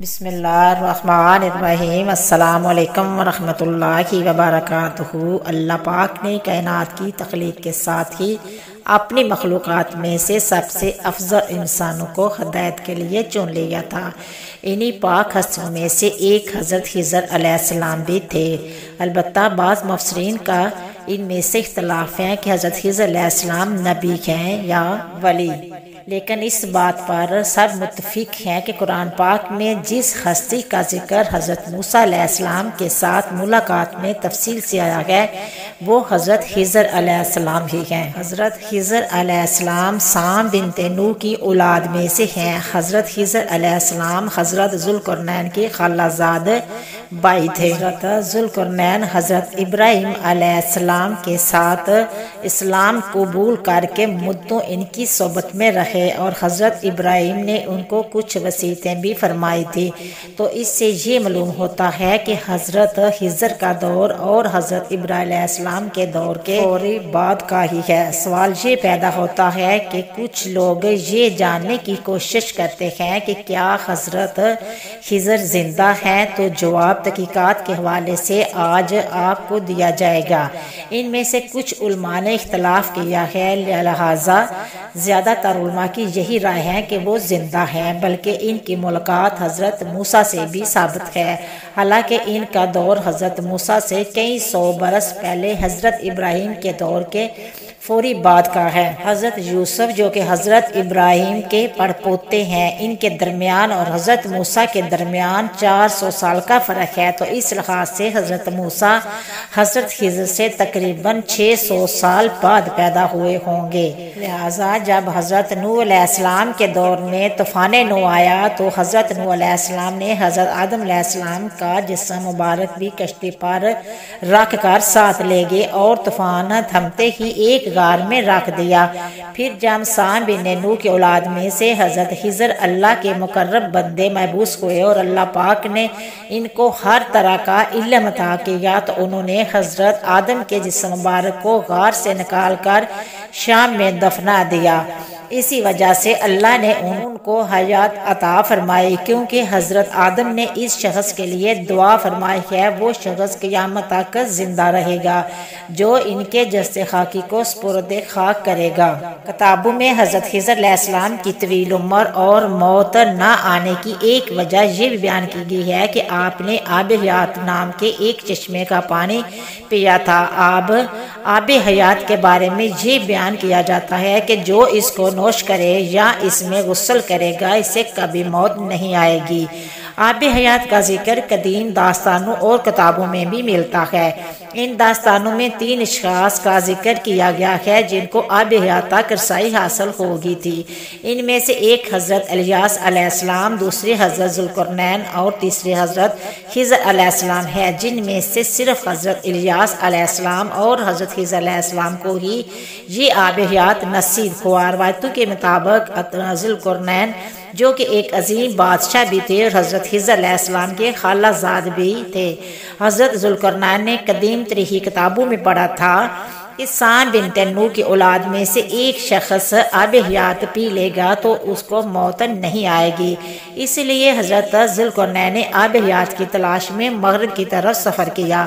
بسم اللہ الرحمن الرحیم۔ السلام علیکم ورحمۃ اللہ وبرکاتہ۔ اللہ پاک نے کائنات کی تخلیق کے ساتھ ہی اپنی مخلوقات میں سے سب سے افضل انسانوں کو ہدایت کے لیے چن لیا تھا۔ انہی پاک ہستیوں میں سے ایک حضرت خضر علیہ السلام بھی تھے۔ البتہ بعض مفسرین کا ان میں سے اختلاف ہے کہ حضرت خضر علیہ السلام نبی ہیں یا ولی، لیکن اس بات پر سب متفق ہیں کہ قرآن پاک میں جس ہستی کا ذکر حضرت موسیٰ علیہ السلام کے ساتھ ملاقات میں تفصیل سے آیا ہے وہ حضرت خضر علیہ السلام ہی ہیں۔ حضرت خضر علیہ السلام سام بنت نوح کی اولاد میں سے ہیں۔ حضرت خضر علیہ السلام حضرت ذوالقرنین کے خالہ زاد بھائی تھے۔ حضرت ذوالقرنین حضرت ابراہیم علیہ السلام کے ساتھ اسلام قبول کر کے مدتوں ان کی صحبت میں رہے اور حضرت ابراہیم نے ان کو کچھ وصیتیں بھی فرمائی تھی، تو اس سے یہ معلوم ہوتا ہے کہ حضرت خضر کا دور اور حضرت ابراہیم علیہ السلام کے دور کے فوری بعد کا ہی ہے۔ سوال یہ پیدا ہوتا ہے کہ کچھ لوگ یہ جاننے کی کوشش کرتے ہیں کہ کیا حضرت خضر زندہ ہیں، تو جواب تحقیقات کے حوالے سے آج آپ کو دیا جائے گا۔ ان میں سے کچھ علماء نے اختلاف کیا ہے، لہذا زیادہ تر علماء کی یہی رائے ہے کہ وہ زندہ ہیں، بلکہ ان کی ملاقات حضرت موسیٰ سے بھی ثابت ہے، حالانکہ ان کا دور حضرت موسیٰ سے کئی سو برس پہلے حضرت ابراہیم کے دور کے فوری بعد کا ہے۔ حضرت یوسف جو کہ حضرت ابراہیم کے پڑپوتے ہیں، ان کے درمیان اور حضرت موسیٰ کے درمیان 400 سال کا فرق ہے، تو اس لحاظ سے حضرت موسیٰ حضرت خضر سے تقریباً 600 سال بعد پیدا ہوئے ہوں گے۔ لہٰذا جب حضرت نوح علیہ السلام کے دور میں طوفان نوح آیا تو حضرت نوح علیہ السلام نے حضرت آدم علیہ السلام کا جسم مبارک بھی کشتی پر رکھ کر ساتھ لے گئے اور طوفان تھمتے ہی ایک غار میں رکھ دیا۔ پھر جب سام بن نوح کی اولاد میں سے حضرت خضر اللہ کے مقرب بندے محبوس ہوئے اور اللہ پاک نے ان کو ہر طرح کا علم عطا کیا، تو انہوں نے حضرت آدم کے جسم مبارک کو غار سے نکال کر شام میں دفنا دیا۔ اسی وجہ سے اللہ نے ان کو حیات عطا فرمائی، کیونکہ حضرت آدم نے اس شخص کے لیے دعا فرمائی ہے، وہ شخص قیامت تک زندہ رہے گا جو ان کے جسد خاکی کو سپرد خاک کرے گا۔ کتابوں میں حضرت خضر علیہ السلام کی طویل عمر اور موت نہ آنے کی ایک وجہ یہ بھی بیان کی گئی ہے کہ آپ نے آب حیات نام کے ایک چشمے کا پانی پیا تھا۔ آب حیات کے بارے میں یہ بیان کیا جاتا ہے کہ جو اس کو نوش کرے یا اس میں غسل کرے گا اسے کبھی موت نہیں آئے گی۔ آب حیات کا ذکر قدیم داستانوں اور کتابوں میں بھی ملتا ہے۔ ان داستانوں میں 3 اشخاص کا ذکر کیا گیا ہے جن کو آب حیات تک رسائی حاصل ہو گئی تھی۔ ان میں سے ایک حضرت الیاس علیہ السلام، دوسرے حضرت ذوالقرنین اور تیسرے حضرت خضر علیہ السلام ہے، جن میں سے صرف حضرت الیاس علیہ السلام اور حضرت خضر علیہ السلام کو ہی یہ آب حیات نصیب ہوا۔ روایتوں کے مطابق ذوالقرنین جو کہ ایک عظیم بادشاہ بھی تھے اور حضرت خضر علیہ السلام کے خالہ زاد بھی تھے۔ حضرت ذوالقرنین نے قدیم تاریخی کتابوں میں پڑھا تھا کہ سام بنت نوح کی اولاد میں سے ایک شخص آب حیات پی لے گا تو اس کو موت نہیں آئے گی، اس لیے حضرت ذوالقرنین نے آب حیات کی تلاش میں مغرب کی طرف سفر کیا۔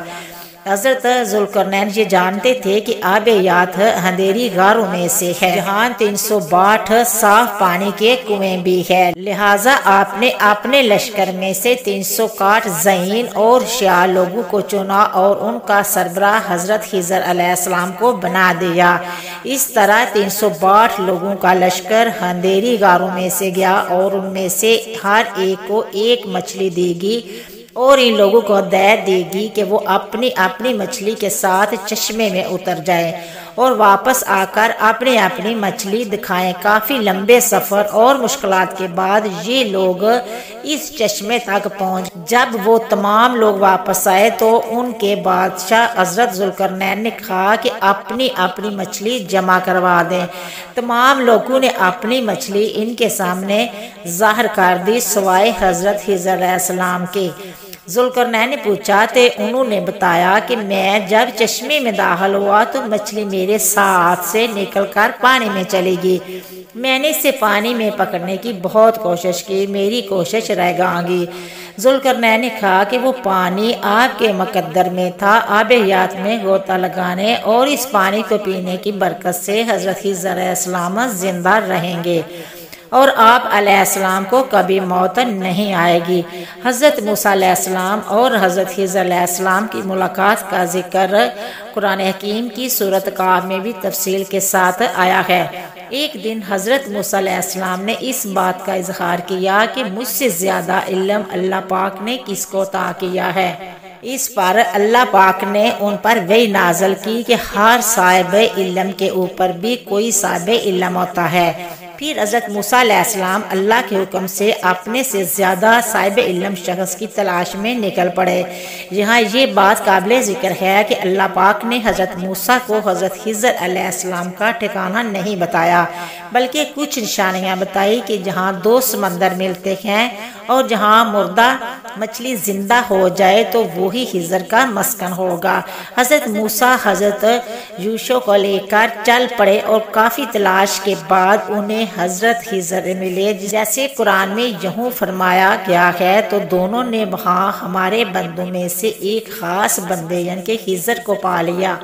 حضرت ذوالقرنین یہ جانتے تھے کہ آب حیات اندھیری غاروں میں سے ہے جہاں 362 صاف پانی کے کنویں بھی ہے، لہٰذا آپ نے اپنے لشکر میں سے 361 ذہین اور شیعہ لوگوں کو چنا اور ان کا سربراہ حضرت خضر علیہ السلام کو بنا دیا۔ اس طرح 362 لوگوں کا لشکر اندھیری غاروں میں سے گیا اور ان میں سے ہر ایک کو ایک مچھلی دی گئی اور ان لوگوں کو ہدایت دی گئی کہ وہ اپنی اپنی مچھلی کے ساتھ چشمے میں اتر جائیں اور واپس آ کر اپنی اپنی مچھلی دکھائیں۔ کافی لمبے سفر اور مشکلات کے بعد یہ لوگ اس چشمے تک پہنچ۔ جب وہ تمام لوگ واپس آئے تو ان کے بادشاہ حضرت ذوالقرنین نے کہا کہ اپنی اپنی مچھلی جمع کروا دیں۔ تمام لوگوں نے اپنی مچھلی ان کے سامنے ظاہر کر دی سوائے حضرت خضر علیہ السلام کے۔ ذوالقرنین نے پوچھا تو انہوں نے بتایا کہ میں جب چشمے میں داخل ہوا تو مچھلی میرے ساتھ سے نکل کر پانی میں چلی گئی۔ میں نے اسے پانی میں پکڑنے کی بہت کوشش کی، میری کوشش رہ گئی۔ ذوالقرنین نے کہا کہ وہ پانی آپ کے مقدر میں تھا، آب حیات میں غوطہ لگانے اور اس پانی کو پینے کی برکت سے حضرت خضر علیہ السلام زندہ رہیں گے اور آپ علیہ السلام کو کبھی موت نہیں آئے گی۔ حضرت موسیٰ علیہ السلام اور حضرت خضر علیہ السلام کی ملاقات کا ذکر قرآن حکیم کی سورۃ کہف میں بھی تفصیل کے ساتھ آیا ہے۔ ایک دن حضرت موسیٰ علیہ السلام نے اس بات کا اظہار کیا کہ مجھ سے زیادہ علم اللہ پاک نے کس کو عطا کیا ہے۔ اس پر اللہ پاک نے ان پر وحی نازل کی کہ ہر صاحب علم کے اوپر بھی کوئی صاحب علم ہوتا ہے۔ پھر حضرت موسیٰ علیہ السلام اللہ کے حکم سے اپنے سے زیادہ صاحب علم شخص کی تلاش میں نکل پڑے۔ یہاں یہ بات قابل ذکر ہے کہ اللہ پاک نے حضرت موسیٰ کو حضرت خضر علیہ السلام کا ٹھکانہ نہیں بتایا، بلکہ کچھ نشانیاں بتائی کہ جہاں دو سمندر ملتے ہیں اور جہاں مردہ مچھلی زندہ ہو جائے تو وہی خضر کا مسکن ہوگا۔ حضرت موسیٰ حضرت یوشع کو لے کر چل پڑے اور کافی تلاش کے بعد انہیں حضرت خضر ملے، جیسے قرآن میں یوں فرمایا گیا ہے، تو دونوں نے وہاں ہمارے بندوں میں سے ایک خاص بندے یعنی کہ خضر کو پا لیا،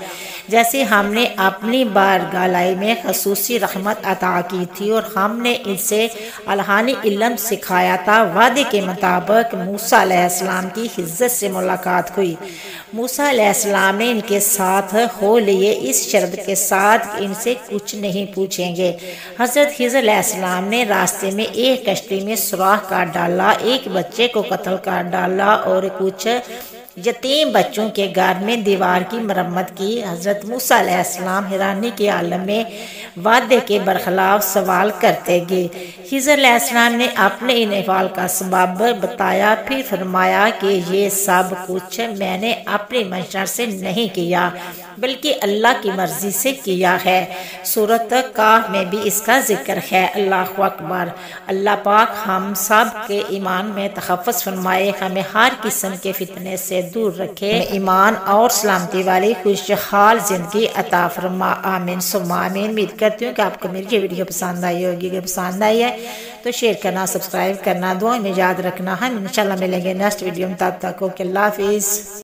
جیسے ہم نے اپنی بارگاہ میں خصوصی رحمت عطا کی تھی اور ہم نے ان سے الہانی علم سکھایا تھا۔ وعدے کے مطابق موسیٰ علیہ السلام کی خضر سے ملاقات ہوئی۔ موسیٰ علیہ السلام نے ان کے ساتھ ہو لیے اس شرط کے ساتھ کہ ان سے کچھ نہیں پوچھیں گے۔ حضرت خضر علیہ السلام نے راستے میں ایک کشتی میں سوراخ کر ڈالا، ایک بچے کو قتل کر ڈالا اور کچھ یتیم بچوں کے گھر میں دیوار کی مرمت کی۔ حضرت موسیٰ علیہ السلام حیرانی کے عالم میں وعدے کے برخلاف سوال کرتے گئے۔ خضر علیہ السلام نے اپنے ان افعال کا سبب بتایا، پھر فرمایا کہ یہ سب کچھ میں نے اپنی منشا سے نہیں کیا بلکہ اللہ کی مرضی سے کیا ہے۔ سورۃ کہف میں بھی اس کا ذکر ہے۔ اللہ اکبر۔ اللہ پاک ہم سب کے ایمان میں تحفظ فرمائے، ہمیں ہر قسم کے فتنے سے دور رکھے، ایمان اور سلامتی والی خوشحال زندگی عطا فرما، آمین ثم آمین۔ امید کرتی ہوں کہ آپ کو میری یہ ویڈیو پسند آئی ہوگی۔ اگر پسند آئی ہے تو شیئر کرنا، سبسکرائب کرنا، دعاؤں میں یاد رکھنا۔ ہم انشاءاللہ ملیں گے نیکسٹ ویڈیو میں، تب تک اوکے، اللہ حافظ۔